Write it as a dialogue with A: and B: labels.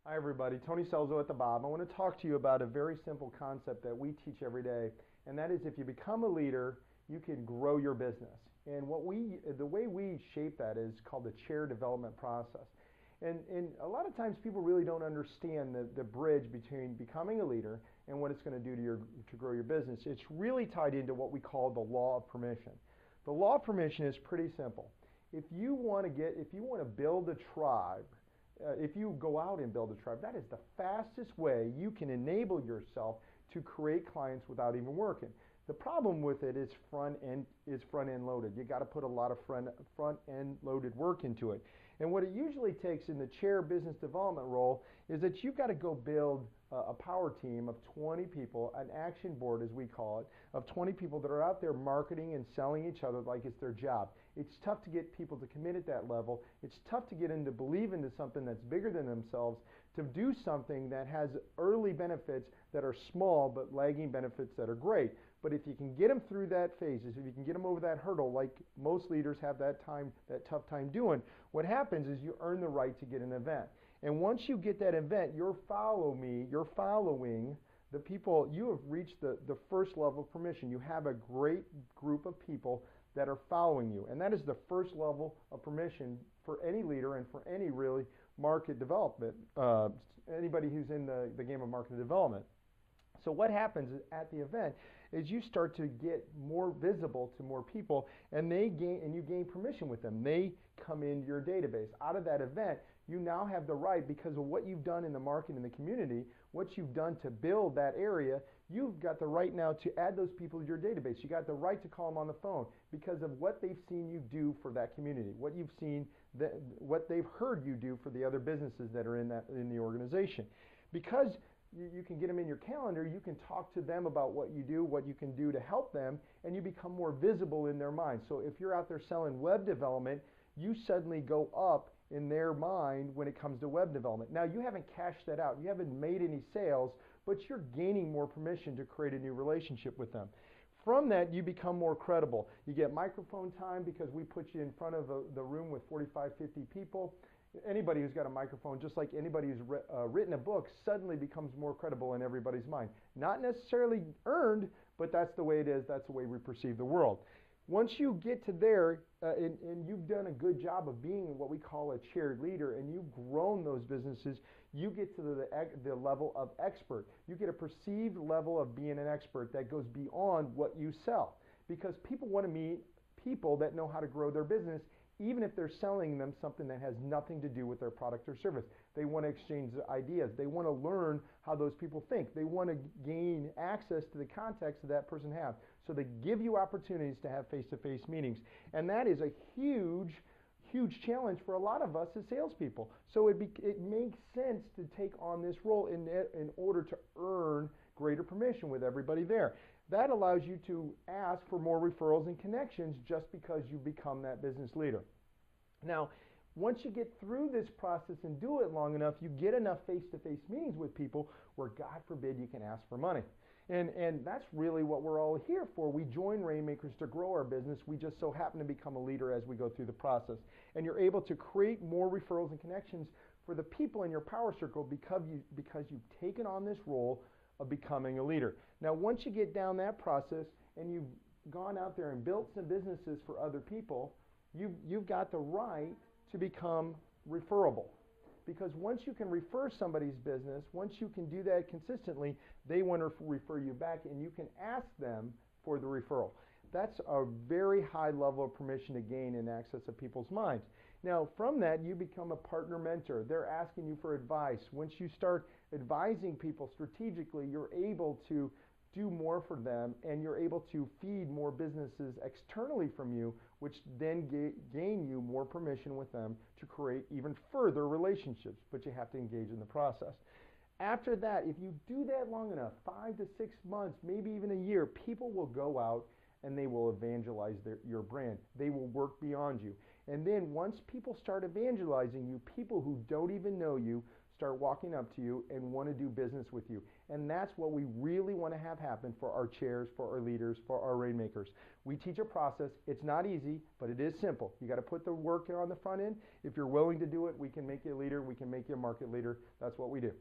A: Hi everybody, Tony Scelzo at the Bob. I want to talk to you about a very simple concept that we teach every day, and that is if you become a leader, you can grow your business. And the way we shape that is called the chair development process. And a lot of times people really don't understand the bridge between becoming a leader and what it's going to do to grow your business. It's really tied into what we call the law of permission. The law of permission is pretty simple. If you want to build a tribe, if you go out and build a tribe, that is the fastest way you can enable yourself to create clients without even working. The problem with it is front end loaded. You got to put a lot of front end loaded work into it. And what it usually takes in the chair business development role is that you've got to go build a power team of 20 people, an action board as we call it, of 20 people that are out there marketing and selling each other like it's their job. It's tough to get people to commit at that level. It's tough to get them to believe into something that's bigger than themselves, to do something that has early benefits that are small but lagging benefits that are great. But if you can get them through that phase, if you can get them over that hurdle like most leaders have that tough time doing, what happens is you earn the right to get an event. And once you get that event, you're following the people. You have reached the first level of permission. You have a great group of people that are following you. And that is the first level of permission for any leader and for any really market development, anybody who's in the game of market development. So what happens at the event is you start to get more visible to more people, and you gain permission with them. They come into your database. Out of that event, you now have the right, because of what you've done in the market and the community, what you've done to build that area, you've got the right now to add those people to your database. You got the right to call them on the phone because of what they've seen you do for that community, what you've seen, what they've heard you do for the other businesses that are in the organization. Because you can get them in your calendar, you can talk to them about what you do, what you can do to help them, and you become more visible in their minds. So if you're out there selling web development, you suddenly go up in their mind when it comes to web development. Now, you haven't cashed that out. You haven't made any sales, but you're gaining more permission to create a new relationship with them. From that, you become more credible. You get microphone time because we put you in front of the room with 45, 50 people. Anybody who's got a microphone, just like anybody who's written a book, suddenly becomes more credible in everybody's mind. Not necessarily earned, but that's the way it is. That's the way we perceive the world. Once you get to there, and you've done a good job of being what we call a chair leader, and you've grown those businesses, you get to the level of expert. You get a perceived level of being an expert that goes beyond what you sell. Because people want to meet people that know how to grow their business, even if they're selling them something that has nothing to do with their product or service. They want to exchange ideas. They want to learn how those people think. They want to gain access to the context that that person has. So they give you opportunities to have face-to-face meetings. And that is a huge challenge for a lot of us as salespeople. So it makes sense to take on this role in order to earn greater permission with everybody there. That allows you to ask for more referrals and connections just because you become that business leader. Now, once you get through this process and do it long enough, you get enough face-to-face meetings with people where, God forbid, you can ask for money. And that's really what we're all here for. We join Rainmakers to grow our business. We just so happen to become a leader as we go through the process. And you're able to create more referrals and connections for the people in your power circle because you've taken on this role of becoming a leader. Now, once you get down that process and you've gone out there and built some businesses for other people, you've got the right to become referable. Because once you can refer somebody's business, once you can do that consistently, they want to refer you back, and you can ask them for the referral. That's a very high level of permission to gain in access of people's minds. Now, from that, you become a partner mentor. They're asking you for advice. Once you start advising people strategically, you're able to do more for them, and you're able to feed more businesses externally from you, which then gain you more permission with them to create even further relationships, but you have to engage in the process. After that, if you do that long enough, 5 to 6 months, maybe even a year, people will go out and they will evangelize your brand. They will work beyond you. And then once people start evangelizing you, people who don't even know you start walking up to you and want to do business with you. And that's what we really want to have happen for our chairs, for our leaders, for our Rainmakers. We teach a process. It's not easy, but it is simple. You got to put the work on the front end. If you're willing to do it, we can make you a leader. We can make you a market leader. That's what we do.